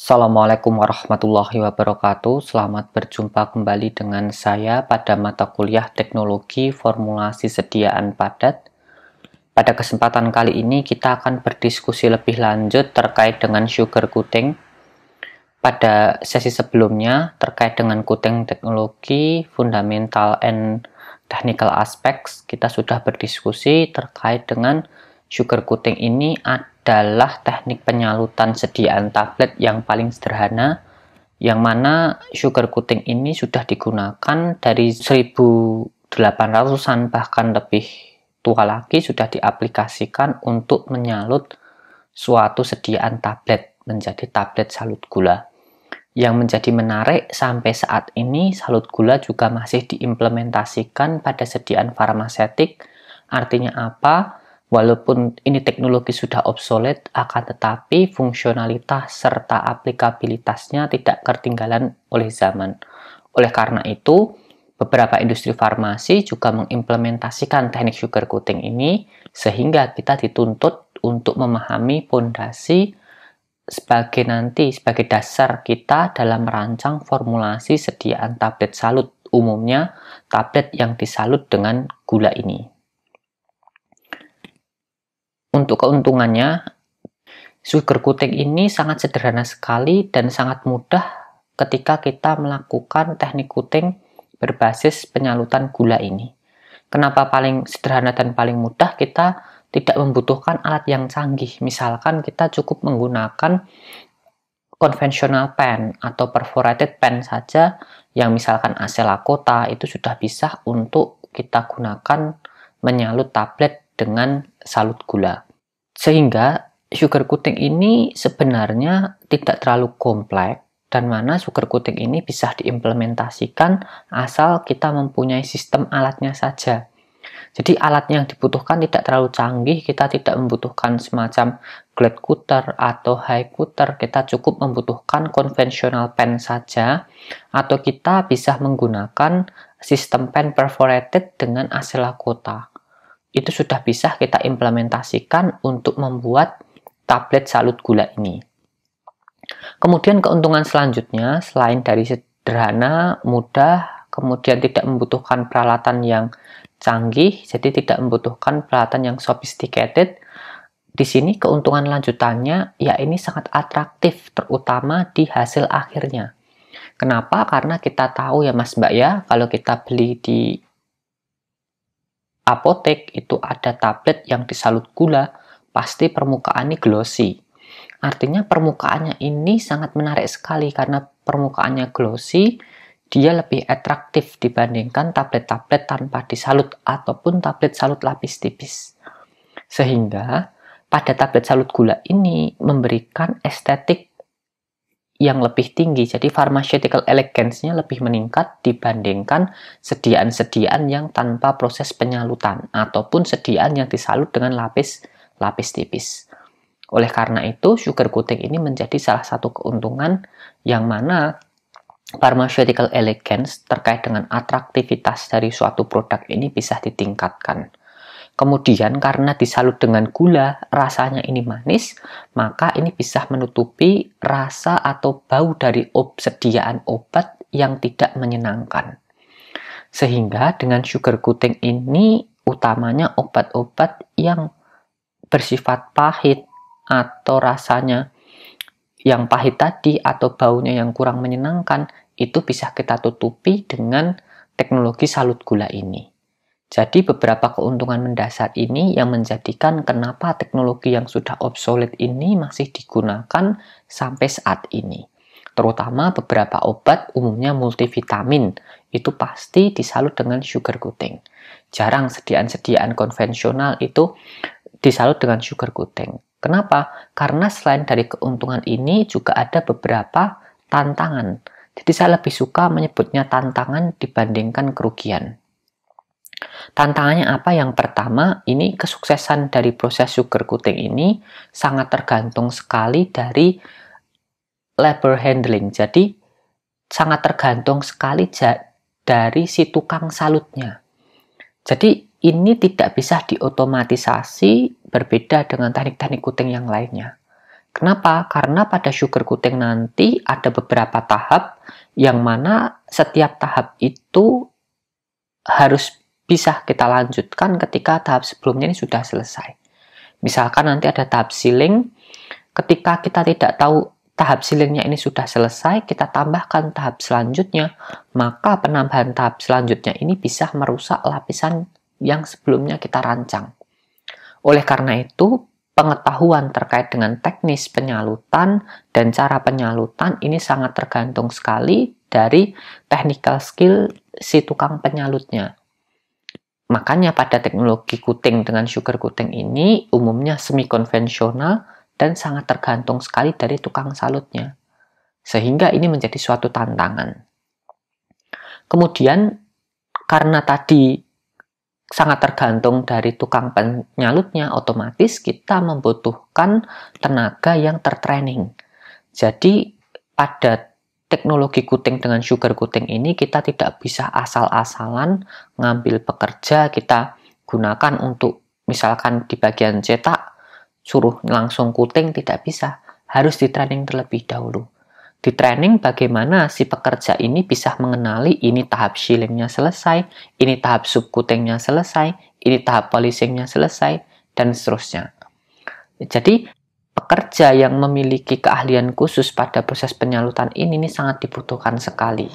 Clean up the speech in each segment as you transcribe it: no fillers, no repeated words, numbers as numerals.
Assalamualaikum warahmatullahi wabarakatuh. Selamat berjumpa kembali dengan saya pada mata kuliah Teknologi Formulasi Sediaan Padat. Pada kesempatan kali ini kita akan berdiskusi lebih lanjut terkait dengan sugar coating. Pada sesi sebelumnya terkait dengan coating teknologi, fundamental and technical aspects, kita sudah berdiskusi terkait dengan sugar coating ini adalah teknik penyalutan sediaan tablet yang paling sederhana, yang mana sugar coating ini sudah digunakan dari 1800-an bahkan lebih tua lagi, sudah diaplikasikan untuk menyalut suatu sediaan tablet menjadi tablet salut gula. Yang menjadi menarik sampai saat ini, salut gula juga masih diimplementasikan pada sediaan farmasetik. Artinya apa? Walaupun ini teknologi sudah obsolete, akan tetapi fungsionalitas serta aplikabilitasnya tidak ketinggalan oleh zaman. Oleh karena itu, beberapa industri farmasi juga mengimplementasikan teknik sugar coating ini, sehingga kita dituntut untuk memahami pondasi sebagai dasar kita dalam merancang formulasi sediaan tablet salut, umumnya tablet yang disalut dengan gula ini. Untuk keuntungannya, sugar coating ini sangat sederhana sekali dan sangat mudah ketika kita melakukan teknik coating berbasis penyalutan gula ini. Kenapa paling sederhana dan paling mudah? Kita tidak membutuhkan alat yang canggih. Misalkan kita cukup menggunakan conventional pen atau perforated pen saja, yang misalkan Acelakota itu sudah bisa untuk kita gunakan menyalut tablet dengan salut gula. Sehingga sugar coating ini sebenarnya tidak terlalu kompleks, dan mana sugar coating ini bisa diimplementasikan asal kita mempunyai sistem alatnya saja. Jadi alat yang dibutuhkan tidak terlalu canggih, kita tidak membutuhkan semacam glad cutter atau high cutter, kita cukup membutuhkan conventional pen saja, atau kita bisa menggunakan sistem pen perforated dengan Acelakota. Itu sudah bisa kita implementasikan untuk membuat tablet salut gula ini. Kemudian keuntungan selanjutnya, selain dari sederhana, mudah, kemudian tidak membutuhkan peralatan yang canggih, jadi tidak membutuhkan peralatan yang sophisticated. Di sini keuntungan lanjutannya, ya ini sangat atraktif, terutama di hasil akhirnya. Kenapa? Karena kita tahu ya Mas Mbak ya, kalau kita beli di apotek itu ada tablet yang disalut gula, pasti permukaannya glossy. Artinya permukaannya ini sangat menarik sekali karena permukaannya glossy, dia lebih atraktif dibandingkan tablet-tablet tanpa disalut ataupun tablet salut lapis tipis. Sehingga pada tablet salut gula ini memberikan estetik yang lebih tinggi, jadi pharmaceutical elegance-nya lebih meningkat dibandingkan sediaan-sediaan yang tanpa proses penyalutan ataupun sediaan yang disalut dengan lapis tipis. Oleh karena itu, sugar coating ini menjadi salah satu keuntungan yang mana pharmaceutical elegance terkait dengan atraktivitas dari suatu produk ini bisa ditingkatkan. Kemudian karena disalut dengan gula, rasanya ini manis, maka ini bisa menutupi rasa atau bau dari sediaan obat yang tidak menyenangkan. Sehingga dengan sugar coating ini utamanya obat-obat yang bersifat pahit atau rasanya yang pahit tadi atau baunya yang kurang menyenangkan, itu bisa kita tutupi dengan teknologi salut gula ini. Jadi beberapa keuntungan mendasar ini yang menjadikan kenapa teknologi yang sudah obsolete ini masih digunakan sampai saat ini. Terutama beberapa obat, umumnya multivitamin, itu pasti disalut dengan sugar coating. Jarang sediaan-sediaan konvensional itu disalut dengan sugar coating. Kenapa? Karena selain dari keuntungan ini juga ada beberapa tantangan. Jadi saya lebih suka menyebutnya tantangan dibandingkan kerugian. Tantangannya apa? Yang pertama, ini kesuksesan dari proses sugar coating ini sangat tergantung sekali dari labor handling. Jadi sangat tergantung sekali dari si tukang salutnya. Jadi ini tidak bisa diotomatisasi, berbeda dengan teknik-teknik coating yang lainnya. Kenapa? Karena pada sugar coating nanti ada beberapa tahap yang mana setiap tahap itu harus bisa kita lanjutkan ketika tahap sebelumnya ini sudah selesai. Misalkan nanti ada tahap sealing, ketika kita tidak tahu tahap sealingnya ini sudah selesai, kita tambahkan tahap selanjutnya, maka penambahan tahap selanjutnya ini bisa merusak lapisan yang sebelumnya kita rancang. Oleh karena itu, pengetahuan terkait dengan teknis penyalutan dan cara penyalutan ini sangat tergantung sekali dari technical skill si tukang penyalutnya. Makanya pada teknologi coating dengan sugar coating ini umumnya semi konvensional dan sangat tergantung sekali dari tukang salutnya. Sehingga ini menjadi suatu tantangan. Kemudian karena tadi sangat tergantung dari tukang penyalutnya, otomatis kita membutuhkan tenaga yang tertraining. Jadi pada teknologi coating dengan sugar coating ini kita tidak bisa asal-asalan ngambil pekerja kita gunakan untuk misalkan di bagian cetak suruh langsung coating, tidak bisa, harus di training terlebih dahulu. Di training bagaimana si pekerja ini bisa mengenali ini tahap sealingnya selesai, ini tahap subcoatingnya selesai, ini tahap polishingnya selesai, dan seterusnya. Jadi pekerja yang memiliki keahlian khusus pada proses penyalutan ini sangat dibutuhkan sekali.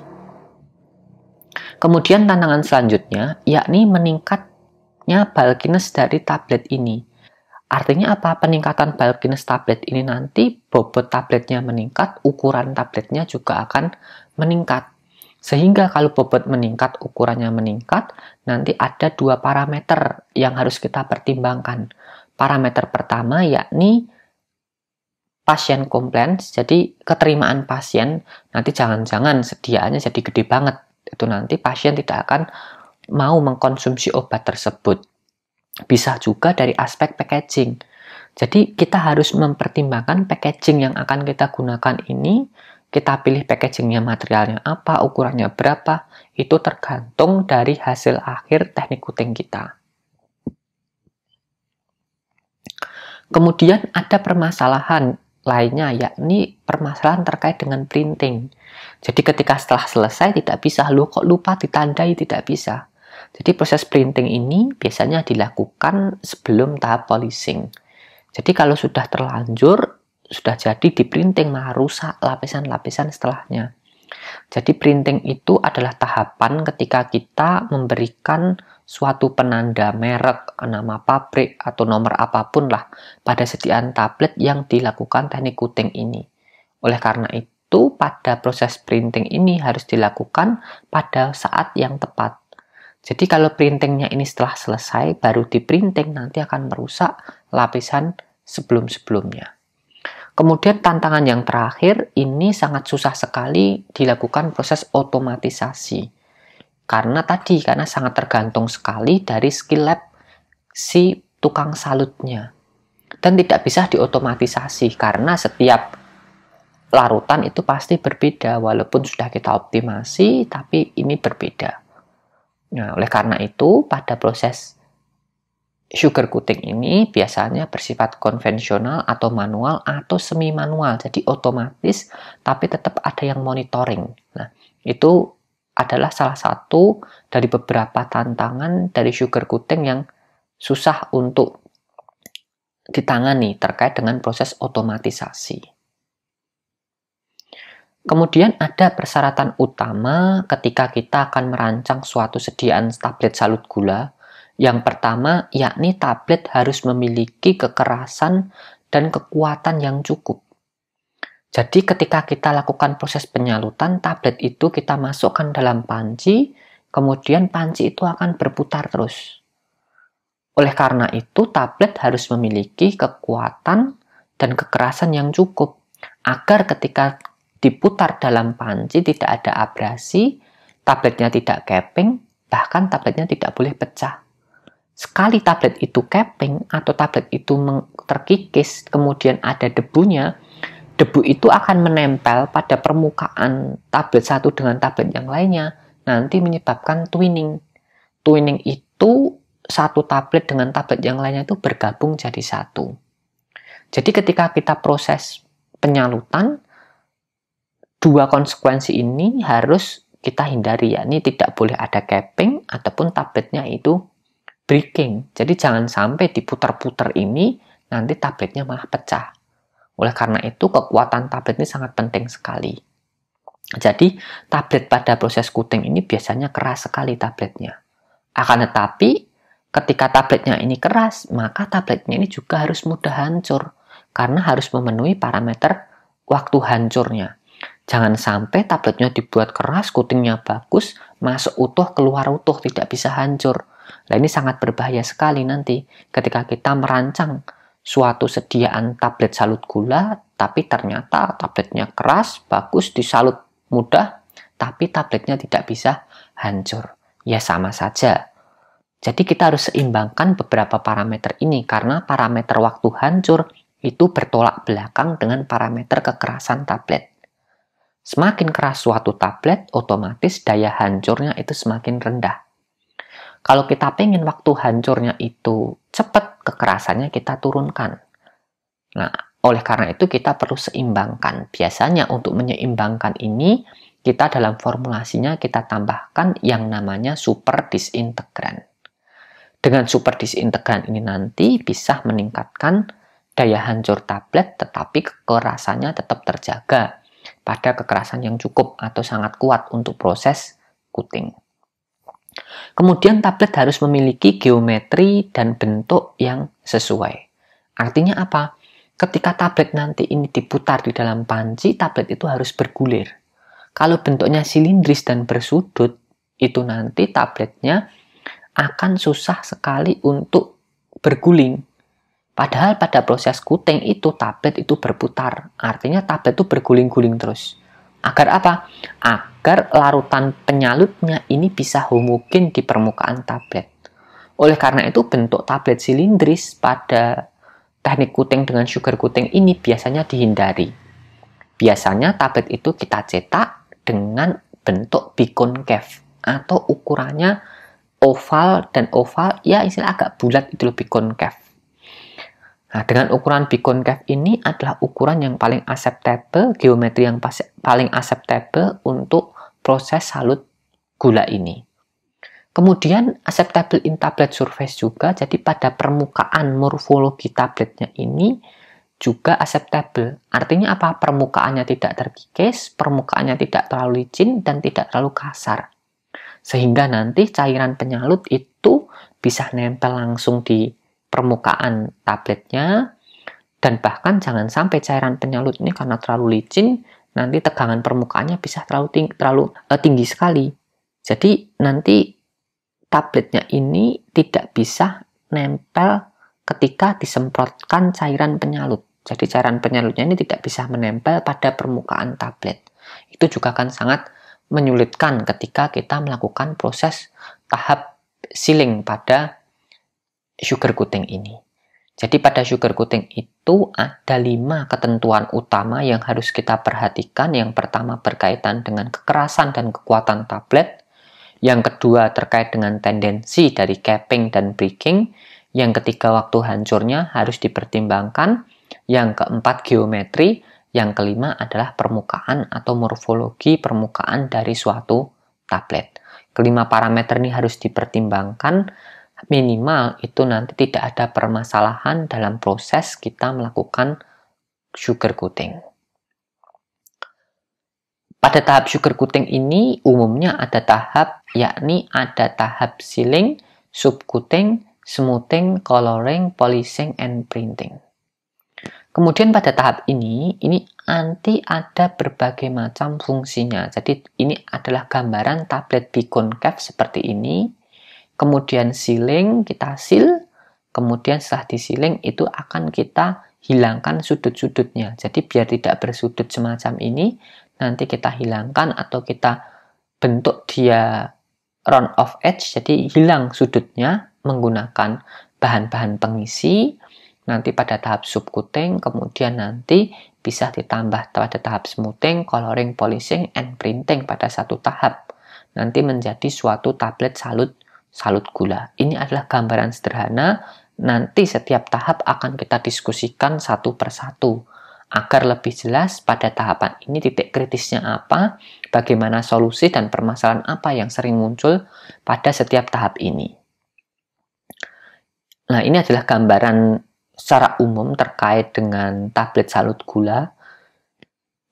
Kemudian tantangan selanjutnya yakni meningkatnya bulkiness dari tablet ini. Artinya apa? Peningkatan bulkiness tablet ini nanti bobot tabletnya meningkat, ukuran tabletnya juga akan meningkat. Sehingga kalau bobot meningkat, ukurannya meningkat, nanti ada dua parameter yang harus kita pertimbangkan. Parameter pertama yakni pasien compliance, jadi keterimaan pasien, nanti jangan-jangan sediaannya jadi gede banget, itu nanti pasien tidak akan mau mengkonsumsi obat tersebut. Bisa juga dari aspek packaging, jadi kita harus mempertimbangkan packaging yang akan kita gunakan ini, kita pilih packagingnya materialnya apa, ukurannya berapa, itu tergantung dari hasil akhir teknik coating kita. Kemudian ada permasalahan lainnya, yakni permasalahan terkait dengan printing. Jadi ketika setelah selesai tidak bisa, lu kok lupa ditandai, tidak bisa. Jadi proses printing ini biasanya dilakukan sebelum tahap polishing. Jadi kalau sudah terlanjur, sudah jadi di printing malah rusak lapisan-lapisan setelahnya. Jadi printing itu adalah tahapan ketika kita memberikan suatu penanda merek, nama pabrik, atau nomor apapun lah pada sediaan tablet yang dilakukan teknik coating ini. Oleh karena itu, pada proses printing ini harus dilakukan pada saat yang tepat. Jadi kalau printingnya ini setelah selesai, baru di printing, nanti akan merusak lapisan sebelum-sebelumnya. Kemudian tantangan yang terakhir, ini sangat susah sekali dilakukan proses otomatisasi. Karena sangat tergantung sekali dari skill lab si tukang salutnya. Dan tidak bisa diotomatisasi karena setiap larutan itu pasti berbeda. Walaupun sudah kita optimasi, tapi ini berbeda. Nah, oleh karena itu pada proses sugar coating ini biasanya bersifat konvensional atau manual atau semi manual. Jadi otomatis tapi tetap ada yang monitoring. Nah, itu adalah salah satu dari beberapa tantangan dari sugar coating yang susah untuk ditangani terkait dengan proses otomatisasi. Kemudian ada persyaratan utama ketika kita akan merancang suatu sediaan tablet salut gula. Yang pertama yakni tablet harus memiliki kekerasan dan kekuatan yang cukup. Jadi ketika kita lakukan proses penyalutan, tablet itu kita masukkan dalam panci, kemudian panci itu akan berputar terus. Oleh karena itu, tablet harus memiliki kekuatan dan kekerasan yang cukup, agar ketika diputar dalam panci tidak ada abrasi, tabletnya tidak keping, bahkan tabletnya tidak boleh pecah. Sekali tablet itu keping atau tablet itu terkikis, kemudian ada debunya, debu itu akan menempel pada permukaan tablet satu dengan tablet yang lainnya, nanti menyebabkan twinning. Twinning itu satu tablet dengan tablet yang lainnya itu bergabung jadi satu. Jadi ketika kita proses penyalutan, dua konsekuensi ini harus kita hindari, yakni tidak boleh ada capping ataupun tabletnya itu breaking. Jadi jangan sampai diputar-putar ini nanti tabletnya malah pecah. Oleh karena itu kekuatan tablet ini sangat penting sekali. Jadi tablet pada proses coating ini biasanya keras sekali tabletnya. Akan tetapi ketika tabletnya ini keras, maka tabletnya ini juga harus mudah hancur karena harus memenuhi parameter waktu hancurnya. Jangan sampai tabletnya dibuat keras, coatingnya bagus, masuk utuh, keluar utuh, tidak bisa hancur. Nah, ini sangat berbahaya sekali nanti ketika kita merancang suatu sediaan tablet salut gula, tapi ternyata tabletnya keras, bagus, disalut mudah, tapi tabletnya tidak bisa hancur. Ya sama saja. Jadi kita harus seimbangkan beberapa parameter ini, karena parameter waktu hancur itu bertolak belakang dengan parameter kekerasan tablet. Semakin keras suatu tablet, otomatis daya hancurnya itu semakin rendah. Kalau kita pengen waktu hancurnya itu cepat, kekerasannya kita turunkan. Nah, oleh karena itu kita perlu seimbangkan. Biasanya untuk menyeimbangkan ini, kita dalam formulasinya kita tambahkan yang namanya super disintegran. Dengan super disintegran ini nanti bisa meningkatkan daya hancur tablet, tetapi kekerasannya tetap terjaga pada kekerasan yang cukup atau sangat kuat untuk proses coating. Kemudian tablet harus memiliki geometri dan bentuk yang sesuai. Artinya apa? Ketika tablet nanti ini diputar di dalam panci, tablet itu harus bergulir. Kalau bentuknya silindris dan bersudut, itu nanti tabletnya akan susah sekali untuk berguling. Padahal pada proses coating itu tablet itu berputar. Artinya tablet itu berguling-guling terus. Agar apa? Agar larutan penyalutnya ini bisa homogen di permukaan tablet. Oleh karena itu bentuk tablet silindris pada teknik coating dengan sugar coating ini biasanya dihindari. Biasanya tablet itu kita cetak dengan bentuk biconcave atau ukurannya oval dan oval, ya istilah agak bulat itu lebih biconcave. Nah, dengan ukuran biconcave ini adalah ukuran yang paling acceptable, geometri yang paling acceptable untuk proses salut gula ini. Kemudian acceptable in tablet surface juga, jadi pada permukaan morfologi tabletnya ini juga acceptable. Artinya apa? Permukaannya tidak terkikis, permukaannya tidak terlalu licin, dan tidak terlalu kasar. Sehingga nanti cairan penyalut itu bisa nempel langsung di permukaan tabletnya, dan bahkan jangan sampai cairan penyalut ini karena terlalu licin, nanti tegangan permukaannya bisa terlalu tinggi sekali. Jadi nanti tabletnya ini tidak bisa nempel ketika disemprotkan cairan penyalut. Jadi cairan penyalutnya ini tidak bisa menempel pada permukaan tablet. Itu juga akan sangat menyulitkan ketika kita melakukan proses tahap sealing pada sugar coating ini. Jadi pada sugar coating itu ada 5 ketentuan utama yang harus kita perhatikan. Yang pertama berkaitan dengan kekerasan dan kekuatan tablet. Yang kedua terkait dengan tendensi dari capping dan breaking. Yang ketiga waktu hancurnya harus dipertimbangkan. Yang keempat geometri. Yang kelima adalah permukaan atau morfologi permukaan dari suatu tablet. Kelima parameter ini harus dipertimbangkan, minimal itu nanti tidak ada permasalahan dalam proses kita melakukan sugar coating. Pada tahap sugar coating ini umumnya ada tahap, yakni ada tahap sealing, subcoating, smoothing, coloring, polishing, and printing. Kemudian pada tahap ini nanti ada berbagai macam fungsinya. Jadi ini adalah gambaran tablet biconcave seperti ini. Kemudian sealing, kita seal. Kemudian setelah di-sealing itu akan kita hilangkan sudut-sudutnya. Jadi biar tidak bersudut semacam ini, nanti kita hilangkan atau kita bentuk dia round off edge. Jadi hilang sudutnya menggunakan bahan-bahan pengisi. Nanti pada tahap subcoating, kemudian nanti bisa ditambah pada tahap smoothing, coloring, polishing, and printing pada satu tahap. Nanti menjadi suatu tablet salut gula. Ini adalah gambaran sederhana Nanti setiap tahap akan kita diskusikan satu persatu, agar lebih jelas pada tahapan ini titik kritisnya apa, bagaimana solusi dan permasalahan apa yang sering muncul pada setiap tahap ini. Nah, ini adalah gambaran secara umum terkait dengan tablet salut gula.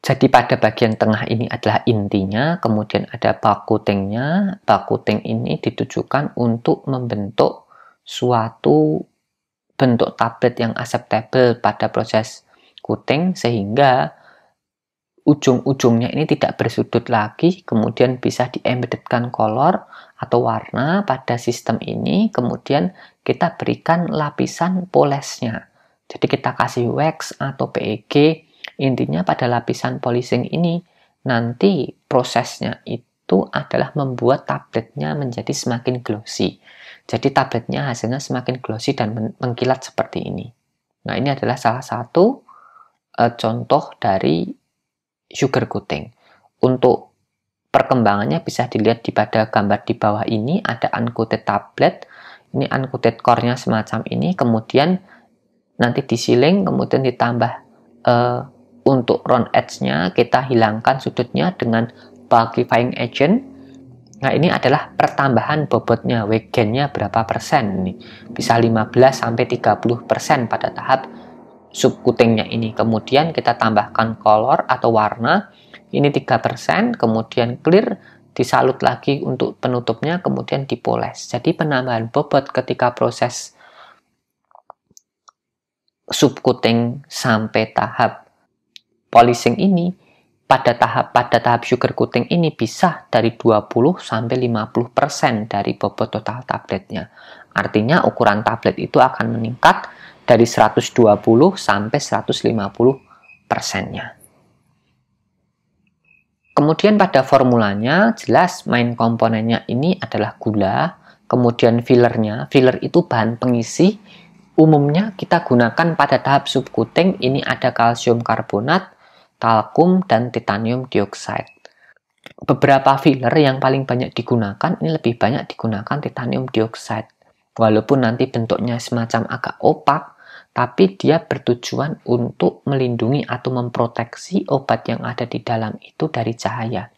Jadi pada bagian tengah ini adalah intinya, kemudian ada bakutingnya. Bakuting ini ditujukan untuk membentuk suatu bentuk tablet yang acceptable pada proses coating, sehingga ujung-ujungnya ini tidak bersudut lagi, kemudian bisa di-embeddedkan color atau warna pada sistem ini, kemudian kita berikan lapisan polishnya. Jadi kita kasih wax atau PEG. Intinya pada lapisan polishing ini nanti prosesnya itu adalah membuat tabletnya menjadi semakin glossy. Jadi tabletnya hasilnya semakin glossy dan mengkilat seperti ini. Nah, ini adalah salah satu contoh dari sugar coating. Untuk perkembangannya bisa dilihat pada gambar di bawah ini, ada uncoated tablet. Ini uncoated core-nya semacam ini, kemudian nanti disiling, kemudian ditambah untuk round edge-nya kita hilangkan sudutnya dengan bulkifying agent. Nah, ini adalah pertambahan bobotnya, weight gain-nya berapa persen nih. Bisa 15-30% pada tahap subcoating-nya ini. Kemudian kita tambahkan color atau warna, ini 3%, kemudian clear, disalut lagi untuk penutupnya, kemudian dipoles. Jadi penambahan bobot ketika proses subcoating sampai tahap polishing ini pada tahap sugar coating ini bisa dari 20-50% dari bobot total tabletnya. Artinya ukuran tablet itu akan meningkat dari 120-150%-nya. Kemudian pada formulanya jelas main komponennya ini adalah gula, kemudian fillernya. Filler itu bahan pengisi. Umumnya kita gunakan pada tahap subcoating, ini ada kalsium karbonat, talkum, dan titanium dioksida. Beberapa filler yang paling banyak digunakan, ini lebih banyak digunakan titanium dioksida. Walaupun nanti bentuknya semacam agak opak, tapi dia bertujuan untuk melindungi atau memproteksi obat yang ada di dalam itu dari cahaya.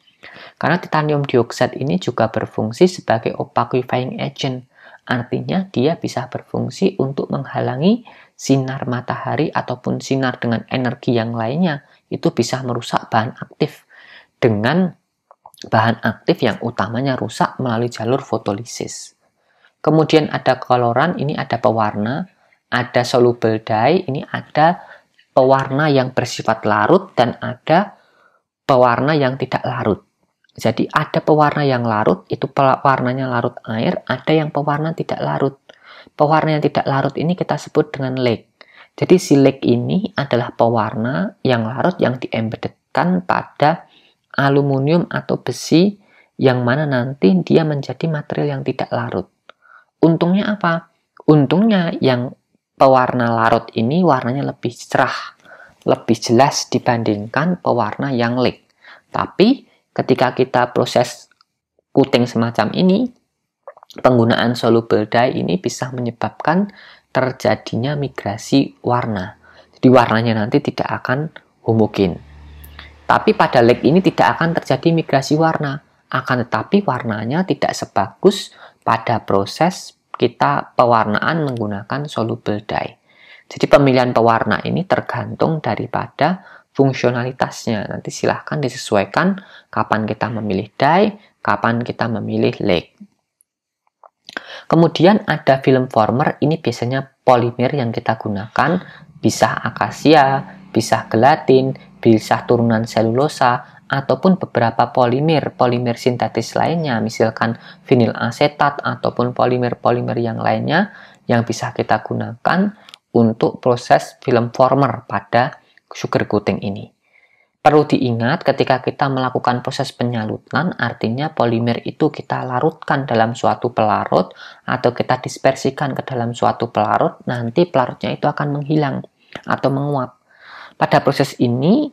Karena titanium dioksida ini juga berfungsi sebagai opacifying agent. Artinya dia bisa berfungsi untuk menghalangi sinar matahari ataupun sinar dengan energi yang lainnya. Itu bisa merusak bahan aktif dengan bahan aktif yang utamanya rusak melalui jalur fotolisis. Kemudian ada coloran, ini ada pewarna, ada soluble dye, ini ada pewarna yang bersifat larut dan ada pewarna yang tidak larut. Jadi ada pewarna yang larut, itu pewarnanya larut air, ada yang pewarna tidak larut. Pewarna yang tidak larut ini kita sebut dengan lake. Jadi si lake ini adalah pewarna yang larut yang diembeddedkan pada aluminium atau besi, yang mana nanti dia menjadi material yang tidak larut. Untungnya apa? Untungnya yang pewarna larut ini warnanya lebih cerah, lebih jelas dibandingkan pewarna yang lake. Tapi ketika kita proses coating semacam ini, penggunaan soluble dye ini bisa menyebabkan terjadinya migrasi warna. Jadi warnanya nanti tidak akan homogen. Tapi pada lake ini tidak akan terjadi migrasi warna. Akan tetapi warnanya tidak sebagus pada proses kita pewarnaan menggunakan soluble dye. Jadi pemilihan pewarna ini tergantung daripada fungsionalitasnya. Nanti silahkan disesuaikan kapan kita memilih dye, kapan kita memilih lake. Kemudian ada film former, ini biasanya polimer yang kita gunakan, bisa akasia, bisa gelatin, bisa turunan selulosa, ataupun beberapa polimer sintetis lainnya, misalkan vinil asetat ataupun polimer-polimer yang lainnya yang bisa kita gunakan untuk proses film former pada sugar coating ini. Perlu diingat ketika kita melakukan proses penyalutan, artinya polimer itu kita larutkan dalam suatu pelarut atau kita dispersikan ke dalam suatu pelarut, nanti pelarutnya itu akan menghilang atau menguap. Pada proses ini,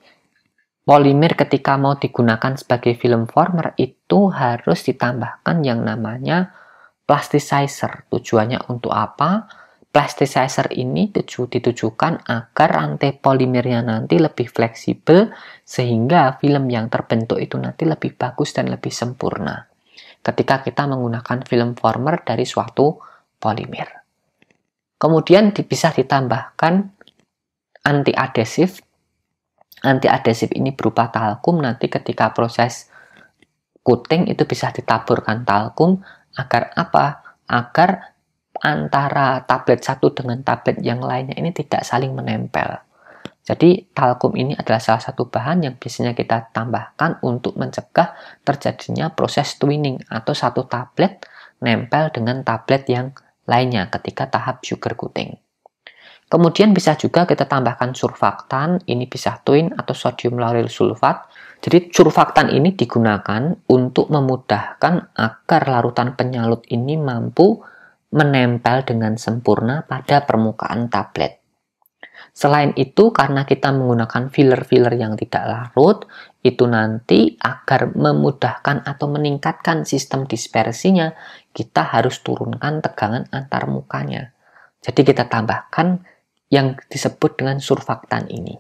polimer ketika mau digunakan sebagai film former itu harus ditambahkan yang namanya plasticizer. Tujuannya untuk apa? plasticizer ini ditujukan agar rantai polimernya nanti lebih fleksibel sehingga film yang terbentuk itu nanti lebih bagus dan lebih sempurna ketika kita menggunakan film former dari suatu polimer. Kemudian bisa ditambahkan anti-adesif. Anti-adesif ini berupa talkum, nanti ketika proses coating itu bisa ditaburkan talkum agar apa? Agar antara tablet satu dengan tablet yang lainnya ini tidak saling menempel. Jadi talkum ini adalah salah satu bahan yang biasanya kita tambahkan untuk mencegah terjadinya proses twinning atau satu tablet nempel dengan tablet yang lainnya ketika tahap sugar coating. Kemudian bisa juga kita tambahkan surfaktan, ini bisa twin atau sodium lauryl sulfat. Jadi surfaktan ini digunakan untuk memudahkan agar larutan penyalut ini mampu menempel dengan sempurna pada permukaan tablet. Selain itu, karena kita menggunakan filler-filler yang tidak larut, itu nanti agar memudahkan atau meningkatkan sistem dispersinya, kita harus turunkan tegangan antar mukanya. Jadi kita tambahkan yang disebut dengan surfaktan ini.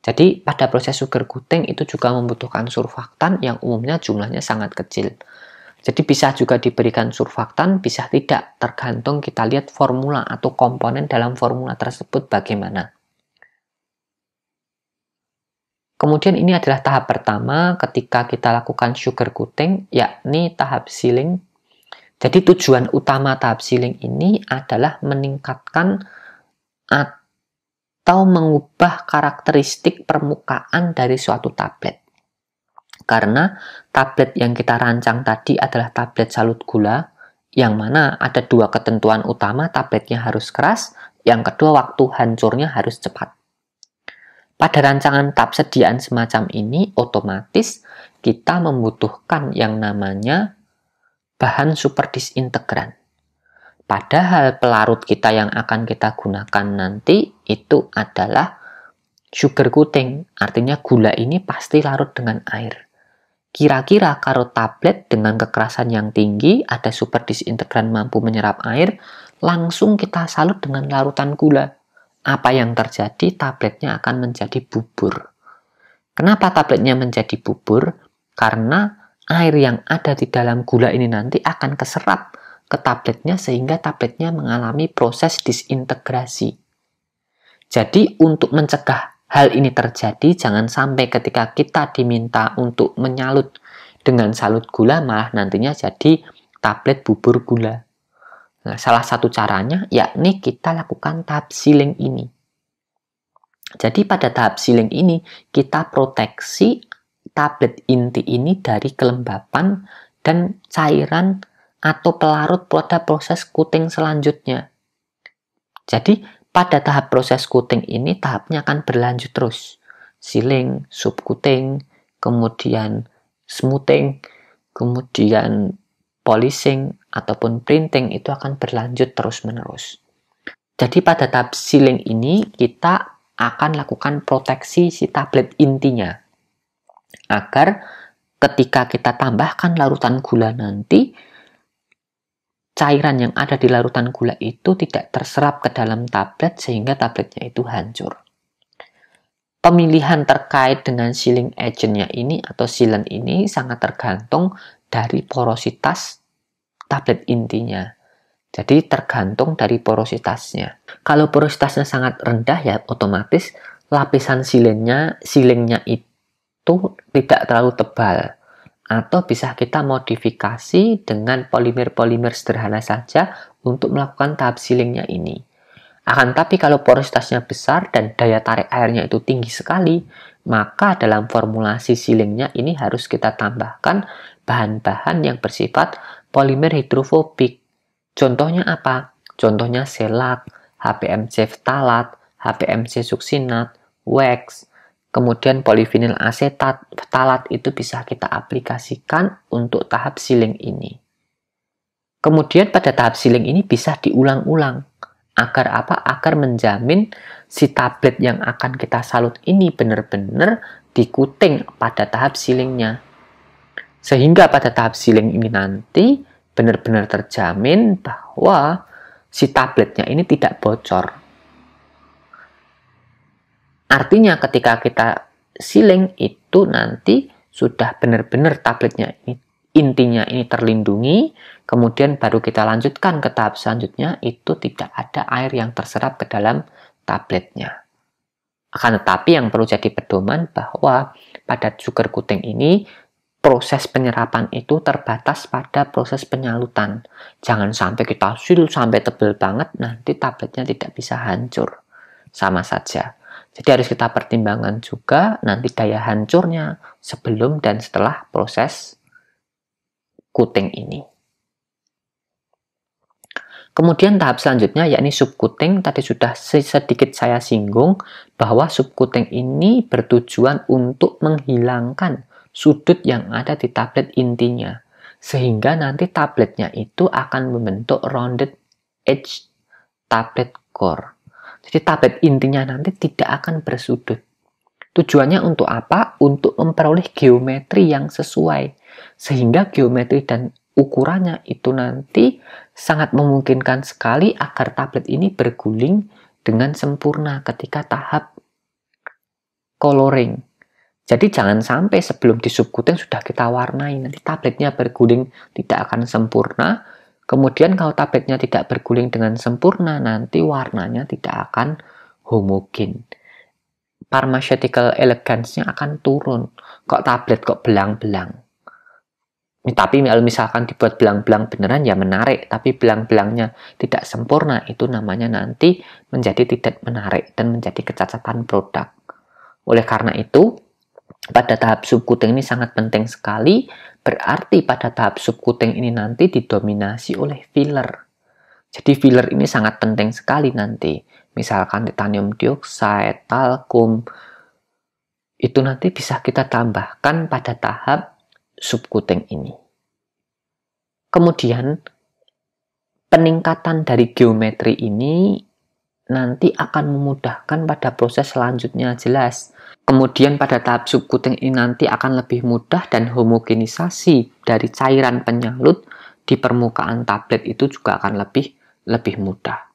Jadi pada proses sugar coating itu juga membutuhkan surfaktan yang umumnya jumlahnya sangat kecil. Jadi bisa juga diberikan surfaktan, bisa tidak, tergantung kita lihat formula atau komponen dalam formula tersebut bagaimana. Kemudian ini adalah tahap pertama ketika kita lakukan sugar coating, yakni tahap sealing. Jadi tujuan utama tahap sealing ini adalah meningkatkan atau mengubah karakteristik permukaan dari suatu tablet. Karena tablet yang kita rancang tadi adalah tablet salut gula, yang mana ada dua ketentuan utama, tabletnya harus keras, yang kedua waktu hancurnya harus cepat. Pada rancangan tahap sediaan semacam ini, otomatis kita membutuhkan yang namanya bahan super disintegran. Padahal pelarut kita yang akan kita gunakan nanti itu adalah sugar coating, artinya gula ini pasti larut dengan air. Kira-kira kalau tablet dengan kekerasan yang tinggi, ada super disintegran mampu menyerap air, langsung kita salut dengan larutan gula. Apa yang terjadi? Tabletnya akan menjadi bubur. Kenapa tabletnya menjadi bubur? Karena air yang ada di dalam gula ini nanti akan keserap ke tabletnya sehingga tabletnya mengalami proses disintegrasi. Jadi untuk mencegah hal ini terjadi, jangan sampai ketika kita diminta untuk menyalut dengan salut gula malah nantinya jadi tablet bubur gula. Nah, salah satu caranya yakni kita lakukan tahap sealing ini. Jadi pada tahap sealing ini kita proteksi tablet inti ini dari kelembapan dan cairan atau pelarut pada proses coating selanjutnya. Jadi pada tahap proses coating ini tahapnya akan berlanjut terus. Sealing, subcoating, kemudian smoothing, kemudian polishing ataupun printing itu akan berlanjut terus-menerus. Jadi pada tahap sealing ini kita akan lakukan proteksi si tablet intinya agar ketika kita tambahkan larutan gula nanti cairan yang ada di larutan gula itu tidak terserap ke dalam tablet sehingga tabletnya itu hancur. Pemilihan terkait dengan sealing agentnya ini atau sealant ini sangat tergantung dari porositas tablet intinya. Jadi tergantung dari porositasnya. Kalau porositasnya sangat rendah ya otomatis lapisan sealingnya itu tidak terlalu tebal. Atau bisa kita modifikasi dengan polimer-polimer sederhana saja untuk melakukan tahap sealingnya ini. Akan tapi kalau porositasnya besar dan daya tarik airnya itu tinggi sekali, maka dalam formulasi sealingnya ini harus kita tambahkan bahan-bahan yang bersifat polimer hidrofobik. Contohnya apa? Contohnya selak, HPMC ftalat, HPMC suksinat, wax, kemudian polivinil asetat, ftalat itu bisa kita aplikasikan untuk tahap sealing ini. Kemudian pada tahap sealing ini bisa diulang-ulang. Agar apa? Agar menjamin si tablet yang akan kita salut ini benar-benar di-coating pada tahap sealingnya. Sehingga pada tahap sealing ini nanti benar-benar terjamin bahwa si tabletnya ini tidak bocor. Artinya ketika kita sealing itu nanti sudah benar-benar tabletnya ini, intinya ini terlindungi, kemudian baru kita lanjutkan ke tahap selanjutnya, itu tidak ada air yang terserap ke dalam tabletnya. Akan tetapi yang perlu jadi pedoman bahwa pada sugar coating ini proses penyerapan itu terbatas pada proses penyalutan. Jangan sampai kita seal sampai tebal banget, nanti tabletnya tidak bisa hancur. Sama saja. Jadi harus kita pertimbangkan juga nanti daya hancurnya sebelum dan setelah proses coating ini. Kemudian tahap selanjutnya yakni subcoating. Tadi sudah sedikit saya singgung bahwa subcoating ini bertujuan untuk menghilangkan sudut yang ada di tablet intinya. Sehingga nanti tabletnya itu akan membentuk rounded edge tablet core. Jadi tablet intinya nanti tidak akan bersudut. Tujuannya untuk apa? Untuk memperoleh geometri yang sesuai. Sehingga geometri dan ukurannya itu nanti sangat memungkinkan sekali agar tablet ini berguling dengan sempurna ketika tahap coloring. Jadi jangan sampai sebelum di subcoating sudah kita warnai, nanti tabletnya berguling tidak akan sempurna. Kemudian kalau tabletnya tidak berguling dengan sempurna, nanti warnanya tidak akan homogen. Pharmaceutical elegance-nya akan turun. Kok tablet kok belang-belang. Tapi kalau misalkan dibuat belang-belang beneran ya menarik, tapi belang-belangnya tidak sempurna, itu namanya nanti menjadi tidak menarik dan menjadi kecacatan produk. Oleh karena itu, pada tahap subcoating ini sangat penting sekali, berarti pada tahap subcoating ini nanti didominasi oleh filler. Jadi filler ini sangat penting sekali nanti. Misalkan titanium dioxide, talkum, itu nanti bisa kita tambahkan pada tahap subcoating ini. Kemudian, peningkatan dari geometri ini nanti akan memudahkan pada proses selanjutnya jelas. Kemudian pada tahap subcoating ini nanti akan lebih mudah dan homogenisasi dari cairan penyalut di permukaan tablet itu juga akan lebih mudah.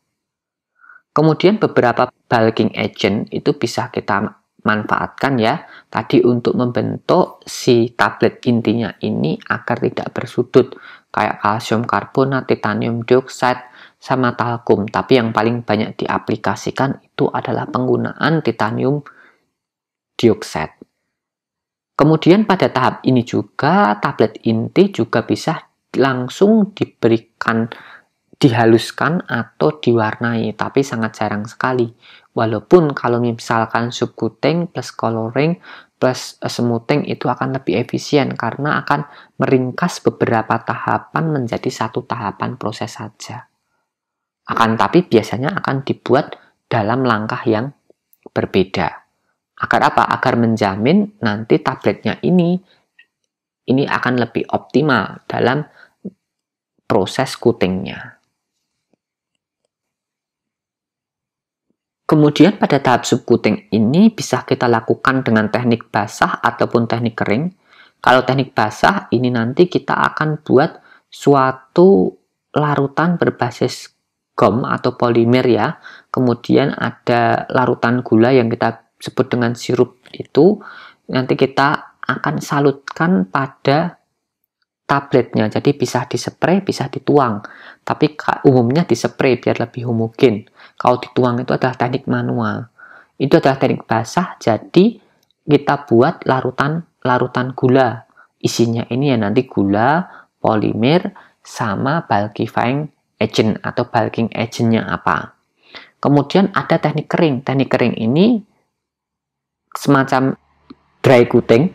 Kemudian beberapa bulking agent itu bisa kita manfaatkan ya, tadi untuk membentuk si tablet intinya ini agar tidak bersudut, kayak kalsium karbonat, titanium dioxide, sama talkum. Tapi yang paling banyak diaplikasikan itu adalah penggunaan titanium dioxide. Kemudian pada tahap ini juga tablet inti juga bisa langsung dihaluskan atau diwarnai, tapi sangat jarang sekali. Walaupun kalau misalkan subcoating plus coloring plus smoothing itu akan lebih efisien karena akan meringkas beberapa tahapan menjadi satu tahapan proses saja. Tapi biasanya akan dibuat dalam langkah yang berbeda. Agar apa? Agar menjamin nanti tabletnya ini akan lebih optimal dalam proses coatingnya. Kemudian pada tahap subcoating ini bisa kita lakukan dengan teknik basah ataupun teknik kering. Kalau teknik basah ini nanti kita akan buat suatu larutan berbasis gum atau polimer ya. Kemudian ada larutan gula yang kita sebut dengan sirup itu. Nanti kita akan salutkan pada tabletnya. Jadi bisa dispray, bisa dituang. Tapi umumnya dispray biar lebih homogen. Kalau dituang itu adalah teknik manual. Itu adalah teknik basah. Jadi kita buat larutan gula. Isinya ini ya nanti gula, polimer, sama bulkifying agent atau bulking agentnya apa. Kemudian ada teknik kering. Teknik kering ini semacam dry coating.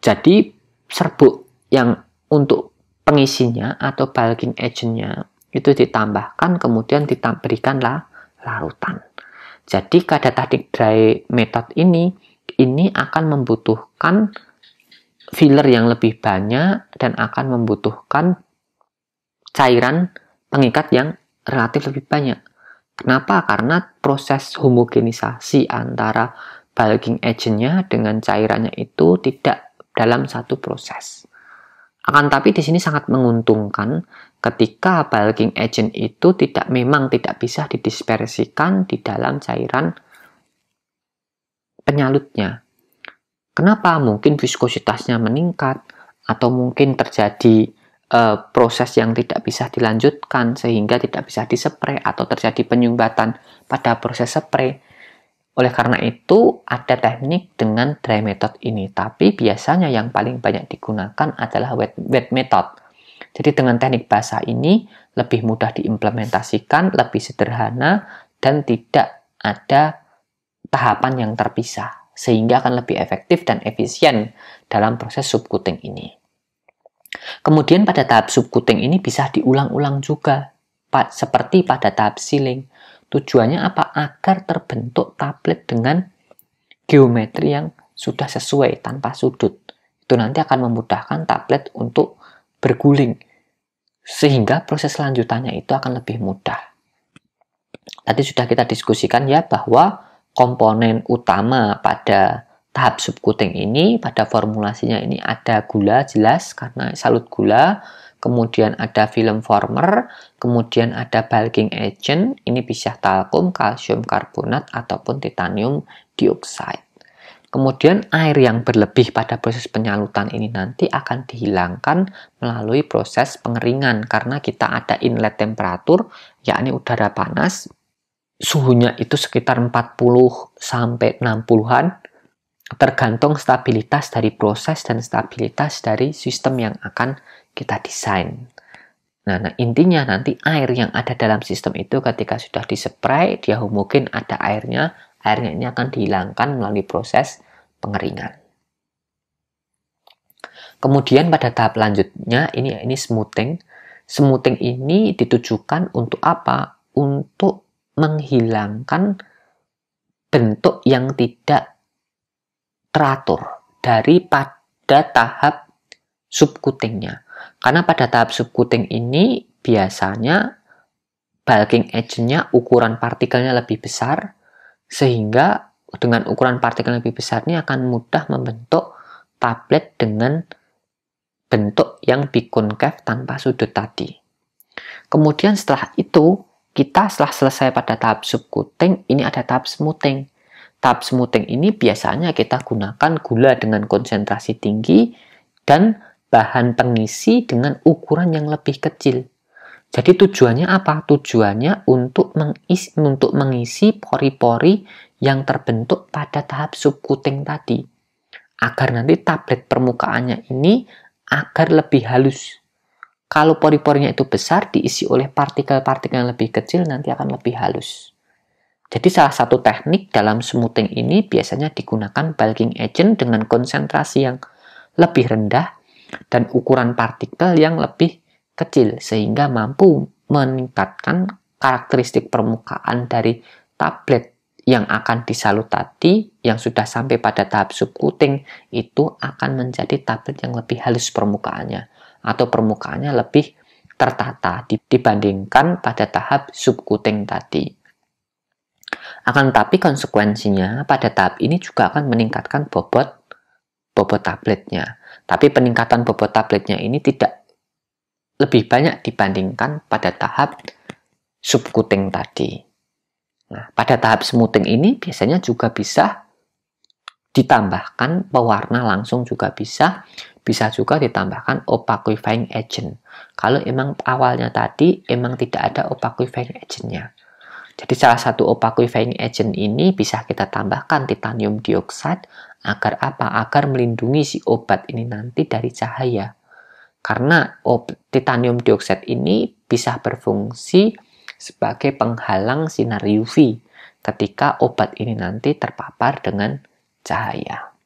Jadi serbuk yang untuk pengisinya atau bulking agentnya itu ditambahkan kemudian diberikanlah larutan. Jadi pada teknik dry method ini akan membutuhkan filler yang lebih banyak dan akan membutuhkan cairan pengikat yang relatif lebih banyak. Kenapa? Karena proses homogenisasi antara bulking agentnya dengan cairannya itu tidak dalam satu proses. Akan tapi di sini sangat menguntungkan ketika bulking agent itu memang tidak bisa didispersikan di dalam cairan penyalutnya. Kenapa? Mungkin viskositasnya meningkat, atau mungkin terjadi proses yang tidak bisa dilanjutkan sehingga tidak bisa dispray, atau terjadi penyumbatan pada proses spray. Oleh karena itu, ada teknik dengan dry method ini, tapi biasanya yang paling banyak digunakan adalah wet method. Jadi dengan teknik basah ini lebih mudah diimplementasikan, lebih sederhana, dan tidak ada tahapan yang terpisah, sehingga akan lebih efektif dan efisien dalam proses subcoating ini. Kemudian pada tahap subcoating ini bisa diulang-ulang juga, seperti pada tahap sealing. Tujuannya apa? Agar terbentuk tablet dengan geometri yang sudah sesuai tanpa sudut. Itu nanti akan memudahkan tablet untuk berguling, sehingga proses lanjutannya itu akan lebih mudah. Tadi sudah kita diskusikan ya bahwa komponen utama pada tahap subcoating ini, pada formulasinya ini ada gula jelas karena salut gula, kemudian ada film former, kemudian ada bulking agent, ini bisa talkum, kalsium karbonat, ataupun titanium dioksida. Kemudian air yang berlebih pada proses penyalutan ini nanti akan dihilangkan melalui proses pengeringan karena kita ada inlet temperatur, yakni udara panas, suhunya itu sekitar 40 sampai 60-an, tergantung stabilitas dari proses dan stabilitas dari sistem yang akan kita desain. Nah, intinya nanti air yang ada dalam sistem itu ketika sudah dispray, dia homogen, ada airnya ini akan dihilangkan melalui proses pengeringan. Kemudian pada tahap lanjutnya ini smoothing. Smoothing ini ditujukan untuk apa? Untuk menghilangkan bentuk yang tidak teratur daripada tahap subcoatingnya. Karena pada tahap subcoating ini biasanya bulking agentnya ukuran partikelnya lebih besar, sehingga dengan ukuran partikel lebih besar ini akan mudah membentuk tablet dengan bentuk yang bikonkave tanpa sudut tadi. Kemudian setelah itu, setelah selesai pada tahap subcoating, ini ada tahap smoothing. Tahap smoothing ini biasanya kita gunakan gula dengan konsentrasi tinggi dan bahan pengisi dengan ukuran yang lebih kecil. Jadi tujuannya apa? Tujuannya untuk mengisi pori-pori yang terbentuk pada tahap subcoating tadi. Agar nanti tablet permukaannya ini agar lebih halus. Kalau pori-porinya itu besar, diisi oleh partikel-partikel yang lebih kecil, nanti akan lebih halus. Jadi salah satu teknik dalam smoothing ini biasanya digunakan bulking agent dengan konsentrasi yang lebih rendah dan ukuran partikel yang lebih kecil, sehingga mampu meningkatkan karakteristik permukaan dari tablet yang akan disalut tadi, yang sudah sampai pada tahap subcoating, itu akan menjadi tablet yang lebih halus permukaannya, atau permukaannya lebih tertata dibandingkan pada tahap subcoating tadi. Akan tetapi konsekuensinya pada tahap ini juga akan meningkatkan bobot tabletnya. Tapi peningkatan bobot tabletnya ini tidak lebih banyak dibandingkan pada tahap subcoating tadi. Nah, pada tahap smoothing ini biasanya juga bisa ditambahkan pewarna langsung juga bisa juga ditambahkan opaquifying agent. Kalau emang awalnya tadi emang tidak ada opaquifying agentnya. Jadi salah satu opaquifying agent ini bisa kita tambahkan titanium dioksida agar apa? Agar melindungi si obat ini nanti dari cahaya. Karena titanium dioksida ini bisa berfungsi sebagai penghalang sinar UV ketika obat ini nanti terpapar dengan cahaya.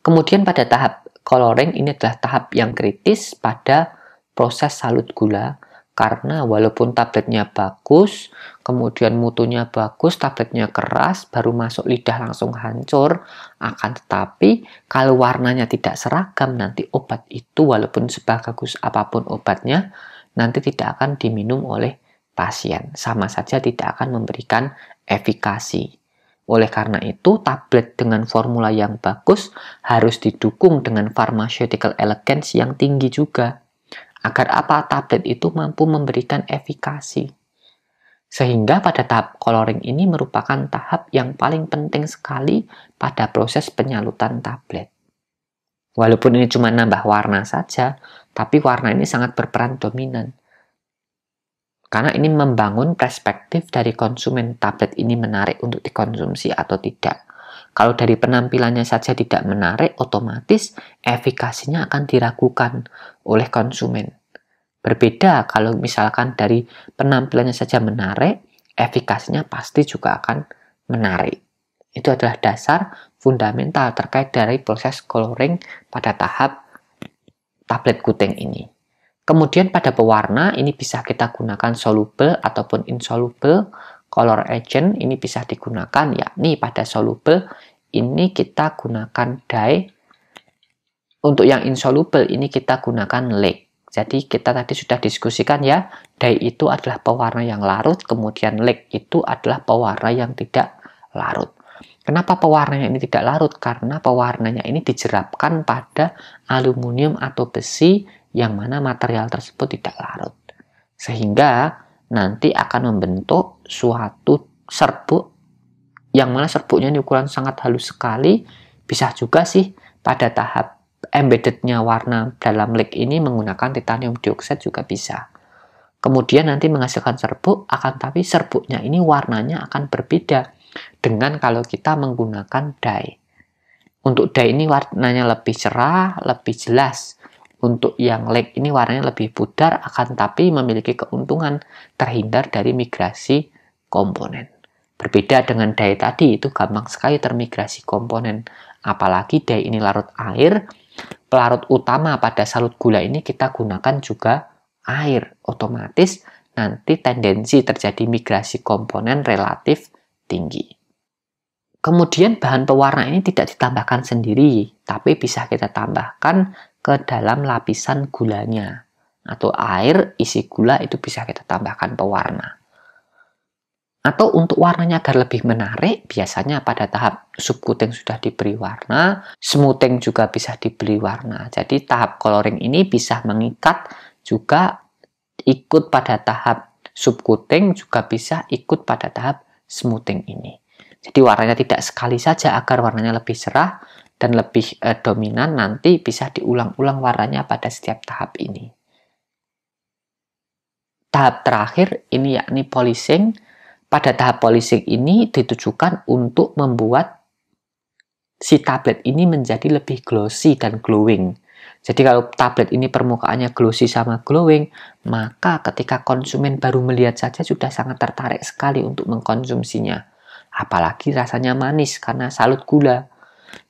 Kemudian pada tahap coloring ini adalah tahap yang kritis pada proses salut gula. Karena walaupun tabletnya bagus, kemudian mutunya bagus, tabletnya keras, baru masuk lidah langsung hancur, akan tetapi kalau warnanya tidak seragam, nanti obat itu walaupun sebagus apapun obatnya, nanti tidak akan diminum oleh pasien. Sama saja tidak akan memberikan efikasi. Oleh karena itu, tablet dengan formula yang bagus harus didukung dengan pharmaceutical elegance yang tinggi juga, Agar apa? Tablet itu mampu memberikan efikasi. Sehingga pada tahap coloring ini merupakan tahap yang paling penting sekali pada proses penyalutan tablet. Walaupun ini cuma nambah warna saja, tapi warna ini sangat berperan dominan. Karena ini membangun perspektif dari konsumen, tablet ini menarik untuk dikonsumsi atau tidak. Kalau dari penampilannya saja tidak menarik, otomatis efikasinya akan diragukan oleh konsumen. Berbeda kalau misalkan dari penampilannya saja menarik, efikasinya pasti juga akan menarik. Itu adalah dasar fundamental terkait dari proses coloring pada tahap tablet kuting ini. Kemudian pada pewarna ini bisa kita gunakan soluble ataupun insoluble color agent, ini bisa digunakan, yakni pada soluble ini kita gunakan dye. Untuk yang insoluble ini kita gunakan lake. Jadi kita tadi sudah diskusikan ya, dye itu adalah pewarna yang larut, kemudian lake itu adalah pewarna yang tidak larut. Kenapa pewarnanya ini tidak larut? Karena pewarnanya ini dijerapkan pada aluminium atau besi yang mana material tersebut tidak larut. Sehingga nanti akan membentuk suatu serbuk yang mana serbuknya ini ukuran sangat halus sekali. Bisa juga sih pada tahap embeddednya warna dalam lake ini menggunakan titanium dioxide juga bisa. Kemudian nanti menghasilkan serbuk, akan tapi serbuknya ini warnanya akan berbeda dengan kalau kita menggunakan dye. Untuk dye ini warnanya lebih cerah, lebih jelas. Untuk yang lake ini warnanya lebih pudar, akan tapi memiliki keuntungan terhindar dari migrasi komponen. Berbeda dengan dye tadi, itu gampang sekali termigrasi komponen. Apalagi dye ini larut air, pelarut utama pada salut gula ini kita gunakan juga air. Otomatis nanti tendensi terjadi migrasi komponen relatif tinggi. Kemudian bahan pewarna ini tidak ditambahkan sendiri, tapi bisa kita tambahkan ke dalam lapisan gulanya. Atau air isi gula itu bisa kita tambahkan pewarna. Atau untuk warnanya agar lebih menarik, biasanya pada tahap subcoating sudah diberi warna, smoothing juga bisa diberi warna. Jadi tahap coloring ini bisa mengikat juga ikut pada tahap subcoating, juga bisa ikut pada tahap smoothing ini. Jadi warnanya tidak sekali saja agar warnanya lebih cerah dan lebih dominan, nanti bisa diulang-ulang warnanya pada setiap tahap ini. Tahap terakhir ini yakni polishing. Pada tahap polishing ini ditujukan untuk membuat si tablet ini menjadi lebih glossy dan glowing. Jadi kalau tablet ini permukaannya glossy sama glowing, maka ketika konsumen baru melihat saja sudah sangat tertarik sekali untuk mengkonsumsinya. Apalagi rasanya manis karena salut gula.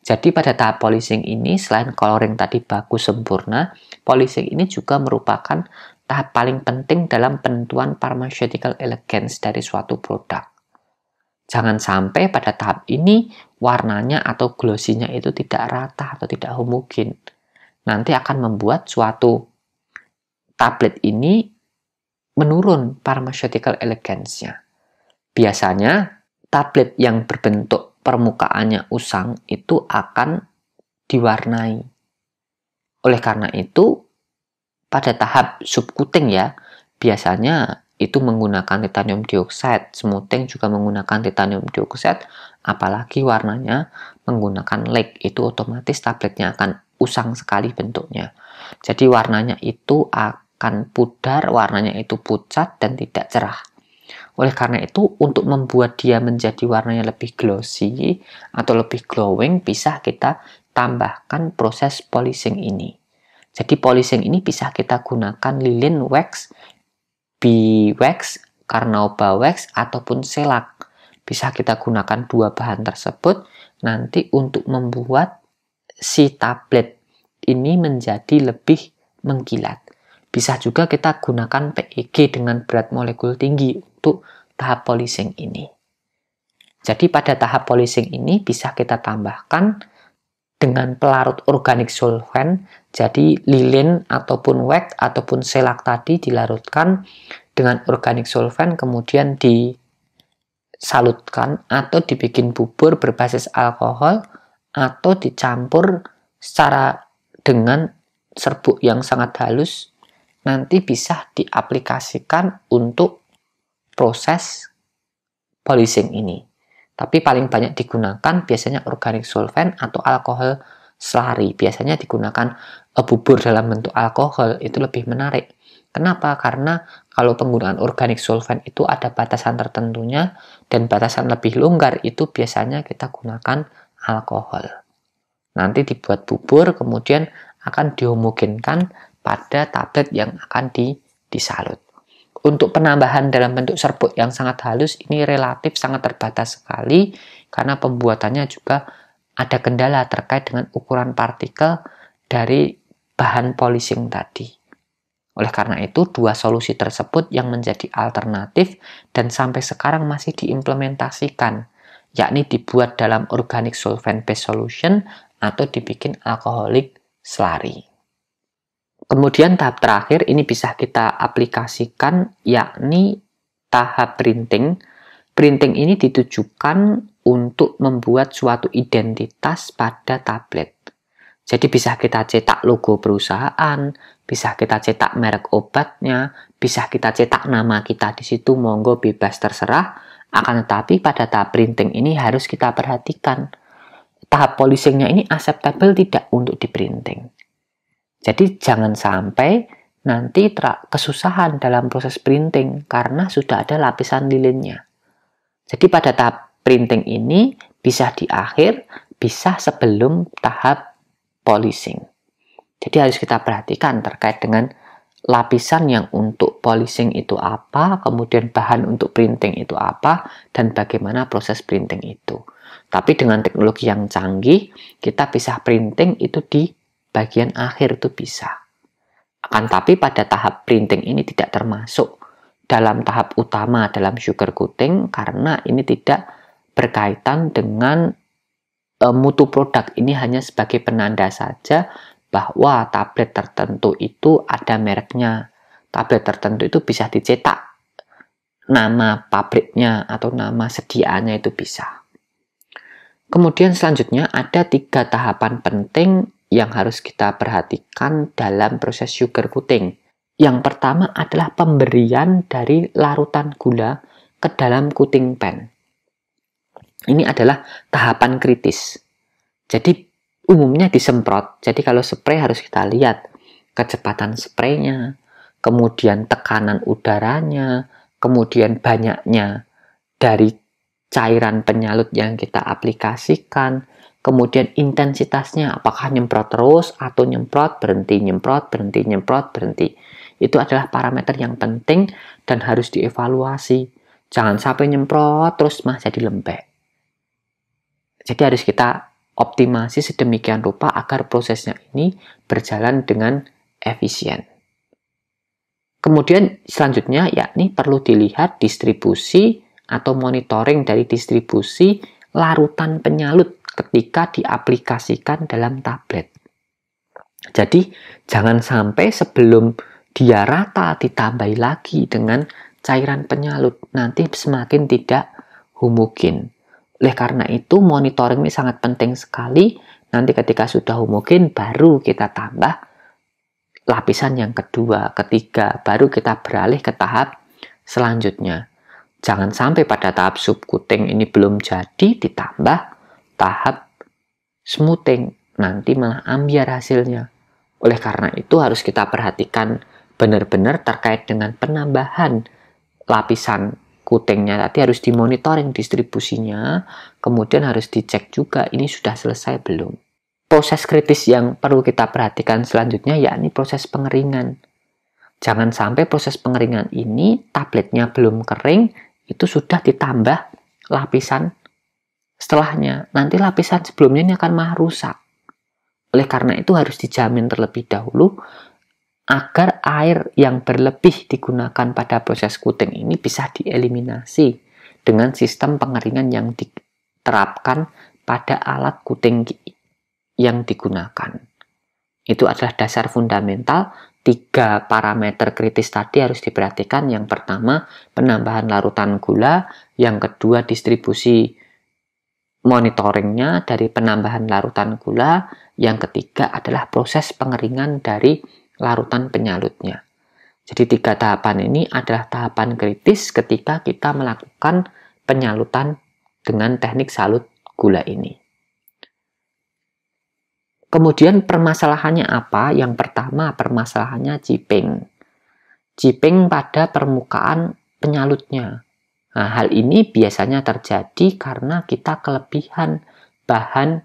Jadi pada tahap polishing ini, selain coloring tadi bagus sempurna, polishing ini juga merupakan tahap paling penting dalam penentuan pharmaceutical elegance dari suatu produk. Jangan sampai pada tahap ini warnanya atau glossy-nya itu tidak rata atau tidak homogen. Nanti akan membuat suatu tablet ini menurun pharmaceutical elegance-nya. Biasanya tablet yang berbentuk permukaannya usang itu akan diwarnai. Oleh karena itu, pada tahap subcoating ya, biasanya itu menggunakan titanium dioxide, smoothing juga menggunakan titanium dioxide, apalagi warnanya menggunakan lake, itu otomatis tabletnya akan usang sekali bentuknya. Jadi warnanya itu akan pudar, warnanya itu pucat dan tidak cerah. Oleh karena itu, untuk membuat dia menjadi warnanya lebih glossy atau lebih glowing, bisa kita tambahkan proses polishing ini. Jadi polishing ini bisa kita gunakan lilin wax, beeswax, carnauba wax, ataupun shellac. Bisa kita gunakan dua bahan tersebut nanti untuk membuat si tablet ini menjadi lebih mengkilat. Bisa juga kita gunakan PEG dengan berat molekul tinggi untuk tahap polishing ini. Jadi pada tahap polishing ini bisa kita tambahkan dengan pelarut organik solvent. Jadi lilin ataupun wax ataupun shellac tadi dilarutkan dengan organik solvent, kemudian disalutkan atau dibikin bubur berbasis alkohol atau dicampur secara dengan serbuk yang sangat halus. nanti bisa diaplikasikan untuk proses polishing ini. Tapi paling banyak digunakan biasanya organic solvent atau alkohol slurry. Biasanya digunakan bubur dalam bentuk alkohol, itu lebih menarik. Kenapa? Karena kalau penggunaan organic solvent itu ada batasan tertentunya, dan batasan lebih longgar itu biasanya kita gunakan alkohol. Nanti dibuat bubur, kemudian akan dihomogenkan pada tablet yang akan disalut. Untuk penambahan dalam bentuk serbuk yang sangat halus, ini relatif sangat terbatas sekali, karena pembuatannya juga ada kendala terkait dengan ukuran partikel dari bahan polishing tadi. Oleh karena itu, dua solusi tersebut yang menjadi alternatif dan sampai sekarang masih diimplementasikan, yakni dibuat dalam organic solvent based solution atau dibikin alkoholik slurry. Kemudian tahap terakhir ini bisa kita aplikasikan, yakni tahap printing. Printing ini ditujukan untuk membuat suatu identitas pada tablet. Jadi bisa kita cetak logo perusahaan, bisa kita cetak merek obatnya, bisa kita cetak nama kita di situ, monggo bebas terserah. Akan tetapi pada tahap printing ini harus kita perhatikan, tahap polishingnya ini acceptable tidak untuk di printing. Jadi jangan sampai nanti kesusahan dalam proses printing karena sudah ada lapisan lilinnya. Jadi pada tahap printing ini bisa di akhir, bisa sebelum tahap polishing. Jadi harus kita perhatikan terkait dengan lapisan yang untuk polishing itu apa, kemudian bahan untuk printing itu apa, dan bagaimana proses printing itu. Tapi dengan teknologi yang canggih, kita bisa printing itu di bagian akhir itu bisa. Akan tapi pada tahap printing ini tidak termasuk dalam tahap utama dalam sugar coating karena ini tidak berkaitan dengan mutu produk. Ini hanya sebagai penanda saja bahwa tablet tertentu itu ada mereknya. Tablet tertentu itu bisa dicetak nama pabriknya atau nama sediaannya itu bisa. Kemudian selanjutnya ada 3 tahapan penting yang harus kita perhatikan dalam proses sugar coating. Yang pertama adalah pemberian dari larutan gula ke dalam coating pen. Ini adalah tahapan kritis. Jadi umumnya disemprot. Jadi kalau spray harus kita lihat kecepatan spraynya, kemudian tekanan udaranya, kemudian banyaknya dari cairan penyalut yang kita aplikasikan, kemudian intensitasnya, apakah nyemprot terus atau nyemprot, berhenti, nyemprot, berhenti, nyemprot, berhenti. Itu adalah parameter yang penting dan harus dievaluasi. Jangan sampai nyemprot terus mah jadi lembek. Jadi harus kita optimasi sedemikian rupa agar prosesnya ini berjalan dengan efisien. Kemudian selanjutnya yakni perlu dilihat distribusi atau monitoring dari distribusi larutan penyalut ketika diaplikasikan dalam tablet. Jadi jangan sampai sebelum dia rata ditambahi lagi dengan cairan penyalut, nanti semakin tidak homogen. Oleh karena itu monitoring ini sangat penting sekali. Nanti ketika sudah homogen baru kita tambah lapisan yang kedua, ketiga, baru kita beralih ke tahap selanjutnya. Jangan sampai pada tahap subcoating ini belum jadi ditambah tahap smoothing, nanti malah ambiar hasilnya. Oleh karena itu harus kita perhatikan benar-benar terkait dengan penambahan lapisan coatingnya tadi, harus dimonitoring distribusinya, kemudian harus dicek juga ini sudah selesai belum. Proses kritis yang perlu kita perhatikan selanjutnya yakni proses pengeringan. Jangan sampai proses pengeringan ini tabletnya belum kering, itu sudah ditambah lapisan setelahnya. Nanti lapisan sebelumnya ini akan malah rusak. Oleh karena itu harus dijamin terlebih dahulu agar air yang berlebih digunakan pada proses coating ini bisa dieliminasi dengan sistem pengeringan yang diterapkan pada alat coating yang digunakan. Itu adalah dasar fundamental. 3 parameter kritis tadi harus diperhatikan. Yang pertama, penambahan larutan gula. Yang kedua, distribusi monitoringnya dari penambahan larutan gula. Yang ketiga adalah proses pengeringan dari larutan penyalutnya. Jadi 3 tahapan ini adalah tahapan kritis ketika kita melakukan penyalutan dengan teknik salut gula ini. Kemudian permasalahannya apa? Yang pertama, permasalahannya chipping. Chipping pada permukaan penyalutnya. Nah, hal ini biasanya terjadi karena kita kelebihan bahan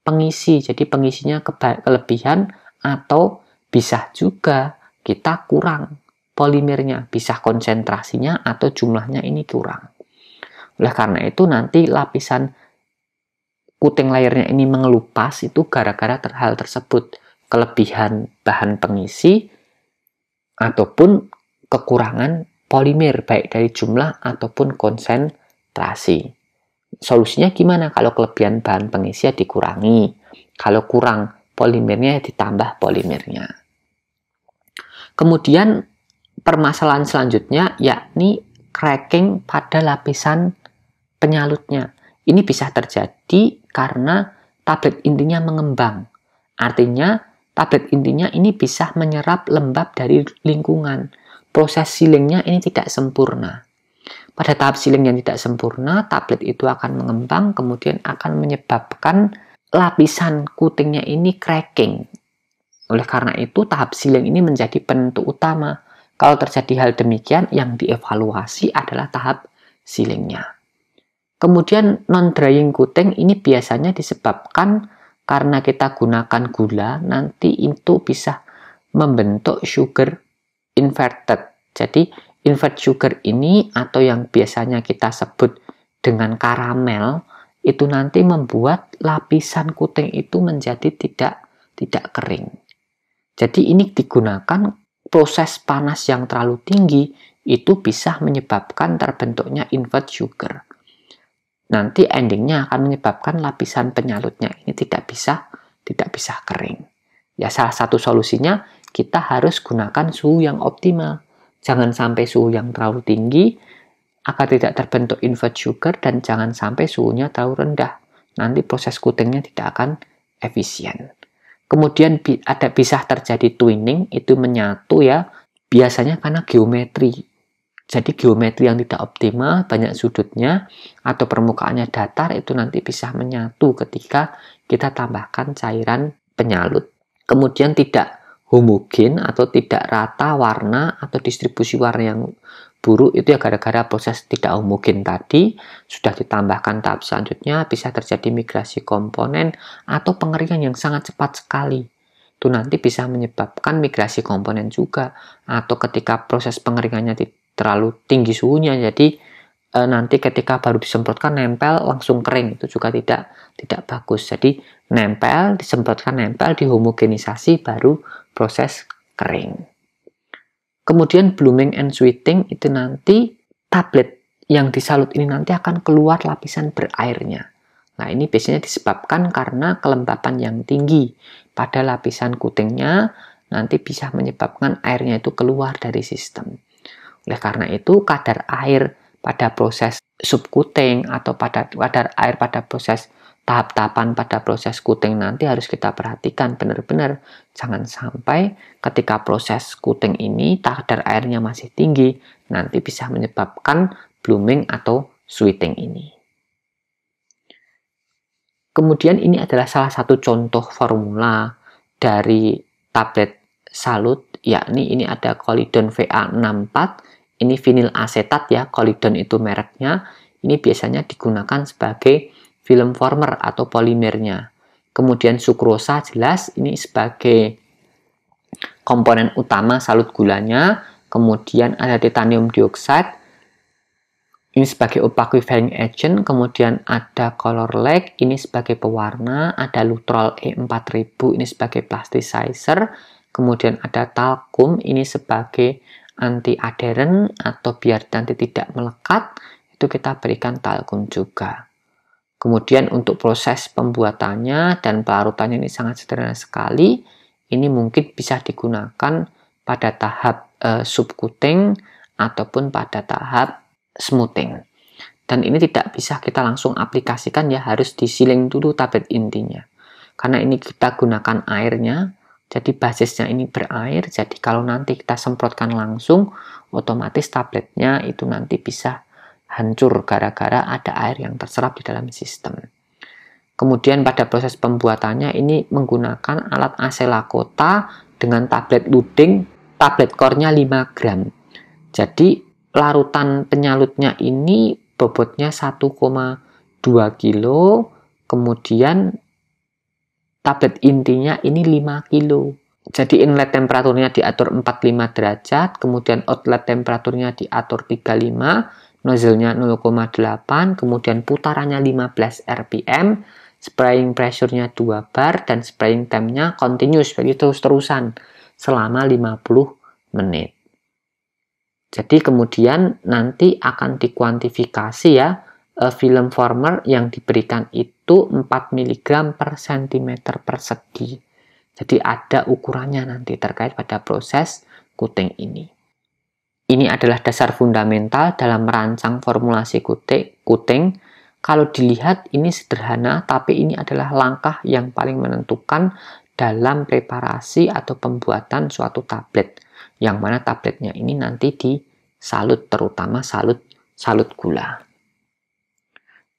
pengisi. Jadi pengisinya kelebihan, atau bisa juga kita kurang polimernya, bisa konsentrasinya atau jumlahnya ini kurang. Oleh karena itu nanti lapisan coating layernya ini mengelupas itu gara-gara hal tersebut, kelebihan bahan pengisi ataupun kekurangan polimer baik dari jumlah ataupun konsentrasi. Solusinya gimana? Kalau kelebihan bahan pengisi ya dikurangi, kalau kurang polimernya ditambah polimernya. Kemudian permasalahan selanjutnya yakni cracking pada lapisan penyalutnya. Ini bisa terjadi karena tablet intinya mengembang. Artinya tablet intinya ini bisa menyerap lembab dari lingkungan. Proses sealingnya ini tidak sempurna. Pada tahap sealing yang tidak sempurna, tablet itu akan mengembang, kemudian akan menyebabkan lapisan coatingnya ini cracking. Oleh karena itu, tahap sealing ini menjadi penentu utama. Kalau terjadi hal demikian, yang dievaluasi adalah tahap sealingnya. Kemudian non-drying coating ini biasanya disebabkan karena kita gunakan gula, nanti itu bisa membentuk sugar inverted. Jadi inverted sugar ini atau yang biasanya kita sebut dengan karamel itu nanti membuat lapisan coating itu menjadi tidak kering. Jadi ini digunakan proses panas yang terlalu tinggi itu bisa menyebabkan terbentuknya inverted sugar. Nanti endingnya akan menyebabkan lapisan penyalutnya ini tidak bisa kering. Ya, salah satu solusinya kita harus gunakan suhu yang optimal. Jangan sampai suhu yang terlalu tinggi agar tidak terbentuk inverted sugar, dan jangan sampai suhunya terlalu rendah. Nanti proses coatingnya tidak akan efisien. Kemudian bisa terjadi twinning, itu menyatu ya, biasanya karena geometri. Jadi geometri yang tidak optimal, banyak sudutnya, atau permukaannya datar, itu nanti bisa menyatu ketika kita tambahkan cairan penyalut. Kemudian tidak homogen atau tidak rata warna atau distribusi warna yang buruk, itu ya gara-gara proses tidak homogen tadi. Sudah ditambahkan tahap selanjutnya, bisa terjadi migrasi komponen atau pengeringan yang sangat cepat sekali. Itu nanti bisa menyebabkan migrasi komponen juga, atau ketika proses pengeringannya terlalu tinggi suhunya, jadi nanti ketika baru disemprotkan nempel langsung kering, itu juga tidak bagus. Jadi nempel, disemprotkan nempel, dihomogenisasi, baru proses kering. Kemudian blooming and sweating, itu nanti tablet yang disalut ini nanti akan keluar lapisan berairnya. Nah, ini biasanya disebabkan karena kelembapan yang tinggi pada lapisan coatingnya, nanti bisa menyebabkan airnya itu keluar dari sistem. Oleh karena itu, kadar air pada proses subcoating atau kadar air pada proses tahap-tahapan pada proses coating nanti harus kita perhatikan benar-benar. Jangan sampai ketika proses coating ini kadar airnya masih tinggi, nanti bisa menyebabkan blooming atau sweating ini. Kemudian ini adalah salah satu contoh formula dari tablet salut, yakni ini ada Collidone VA64. Ini vinil asetat ya, Collidone itu mereknya. Ini biasanya digunakan sebagai film former atau polimernya. Kemudian sukrosa jelas ini sebagai komponen utama salut gulanya. Kemudian ada titanium dioxide ini sebagai opacifying agent. Kemudian ada color lag ini sebagai pewarna. Ada lutrol E4000 ini sebagai plasticizer. Kemudian ada talcum ini sebagai anti-adherent atau biar nanti tidak melekat, itu kita berikan talcum juga. Kemudian untuk proses pembuatannya dan pelarutannya ini sangat sederhana sekali. Ini mungkin bisa digunakan pada tahap subcoating ataupun pada tahap smoothing. Dan ini tidak bisa kita langsung aplikasikan ya, harus di sealing dulu tablet intinya. Karena ini kita gunakan airnya, Jadi basisnya ini berair, jadi kalau nanti kita semprotkan langsung, otomatis tabletnya itu nanti bisa hancur gara-gara ada air yang terserap di dalam sistem. Kemudian pada proses pembuatannya ini menggunakan alat AC Lakota dengan tablet loading, tablet core-nya 5 gram. Jadi larutan penyalutnya ini bobotnya 1,2 kilo, kemudian tablet intinya ini 5 kilo. Jadi inlet temperaturnya diatur 45 derajat, kemudian outlet temperaturnya diatur 35, nozzle-nya 0,8, kemudian putarannya 15 rpm, spraying pressure-nya 2 bar, dan spraying time-nya continuous, jadi terus-terusan selama 50 menit. Jadi kemudian nanti akan dikuantifikasi ya, film former yang diberikan itu 4 mg per cm persegi. Jadi ada ukurannya nanti terkait pada proses kuting ini. Ini adalah dasar fundamental dalam merancang formulasi kuting. Kalau dilihat ini sederhana, tapi ini adalah langkah yang paling menentukan dalam preparasi atau pembuatan suatu tablet. Yang mana tabletnya ini nanti disalut, terutama salut gula.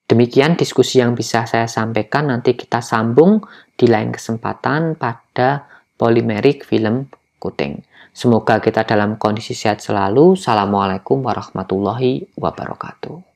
Demikian diskusi yang bisa saya sampaikan, nanti kita sambung di lain kesempatan pada polymeric film kuting. Semoga kita dalam kondisi sehat selalu. Assalamualaikum warahmatullahi wabarakatuh.